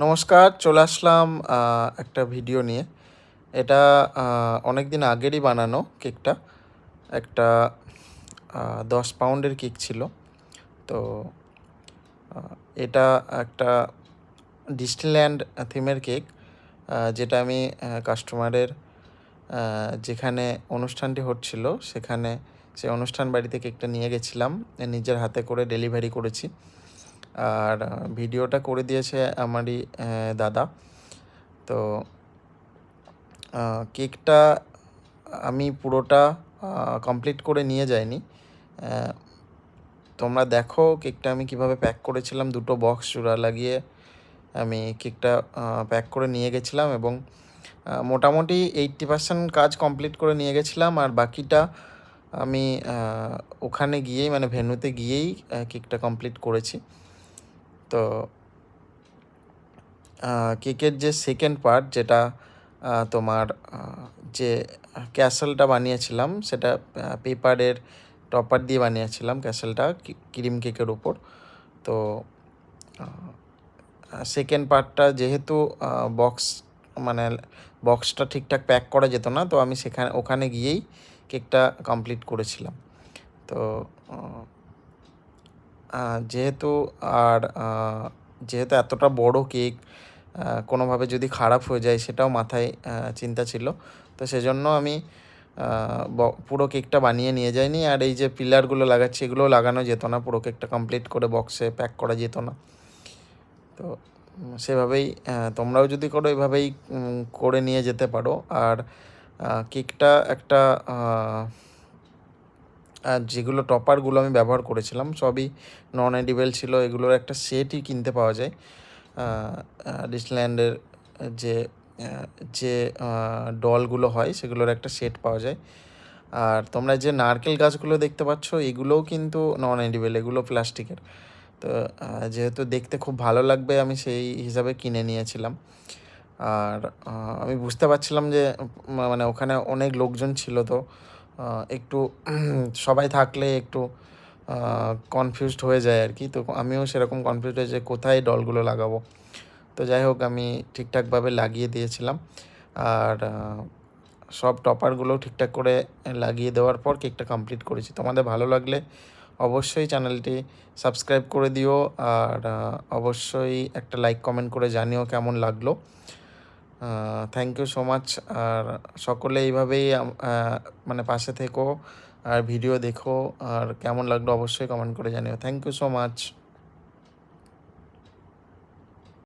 নমস্কার, চলে আসলাম একটা ভিডিও নিয়ে। এটা অনেক দিন আগেরই বানানো কেকটা। একটা 10 পাউন্ডের কেক ছিল। তো আ এটা একটা ডিস্নিল্যান্ড থিমের কেক, যেটা আমি কাস্টমারের যেখানে অনুষ্ঠানটি হচ্ছিল সেখানে সেই অনুষ্ঠান বাড়িতে কেকটা নিয়ে গেছিলাম। নিজের হাতে করে ডেলিভারি করেছি। আর ভিডিওটা করে দিয়েছে আমারই দাদা। তো কেকটা আমি পুরোটা কমপ্লিট করে নিয়ে যাইনি। অ্যা তোমরা দেখো কেকটা আমি কিভাবে প্যাক করেছিলাম। 2টো বক্স জোড়া লাগিয়ে আমি কেকটা প্যাক করে নিয়ে গেছিলাম এবং মোটামুটি 80% কাজ কমপ্লিট করে নিয়ে গেছিলাম। আর বাকিটা আমি ওখানে গিয়েই মানে ভেন্যুতে গিয়েই কেকটা কমপ্লিট করেছি। তো কেকের যে সেকেন্ড পার্ট, যেটা তোমার যে ক্যাসেলটা বানিয়েছিলাম, সেটা পেপারের টপার দিয়ে বানিয়েছিলাম ক্যাসেলটা ক্রিম কেকের উপর। তো সেকেন্ড পার্টটা যেহেতু বক্স মানে বক্সটা ঠিকঠাক প্যাক করা যেত না, তো আমি ওখানে গিয়েই কেকটা কমপ্লিট করেছিলাম। তো যেহেতু আর যেহেতু এতটা বড় কেক, কোনোভাবে যদি খারাপ হয়ে যায় সেটাও মাথায় চিন্তা ছিল। তো সেজন্য আমি পুরো কেকটা বানিয়ে নিয়ে যাইনি। আর এই যে পিলারগুলো লাগাচ্ছি, এগুলোও লাগানো যেত না, পুরো কেকটা কমপ্লিট করে বক্সে প্যাক করা যেত না। তো সেভাবেই তোমরাও যদি করো এভাবেই করে নিয়ে যেতে পারো। আর কেকটা একটা আর যেগুলো টপারগুলো আমি ব্যবহার করেছিলাম সবই নন এডিবেল ছিল। এগুলোর একটা সেটই কিনতে পাওয়া যায় ডিসনিল্যান্ডের। যে যে ডলগুলো হয় সেগুলোর একটা সেট পাওয়া যায়। আর তোমরা যে নারকেল গাছগুলো দেখতে পাচ্ছ, এগুলোও কিন্তু নন এডিবেল, এগুলো প্লাস্টিকের। তো যেহেতু দেখতে খুব ভালো লাগবে আমি সেই হিসাবে কিনে নিয়েছিলাম। আর আমি বুঝতে পারছিলাম যে মানে ওখানে অনেক লোকজন ছিল। তো একটু সবাই থাকলে একটু কনফিউজড হয়ে যায় আর কি। তো আমিও সেরকম কনফিউজড হয়ে যে কোথায় ডলগুলো লাগাবো। তো যাই হোক, আমি ঠিকঠাকভাবে লাগিয়ে দিয়েছিলাম। আর সব টপারগুলোও ঠিকঠাক করে লাগিয়ে দেওয়ার পর কেকটা কমপ্লিট করেছি। তোমাদের ভালো লাগলে অবশ্যই চ্যানেলটি সাবস্ক্রাইব করে দিও। আর অবশ্যই একটা লাইক কমেন্ট করে জানিও কেমন লাগলো। Thank you so much. আর সকলে এইভাবেই মানে পাশে থেকো আর ভিডিও দেখো। আর কেমন লাগলো অবশ্যই কমেন্ট করে জানিও। Thank you so much.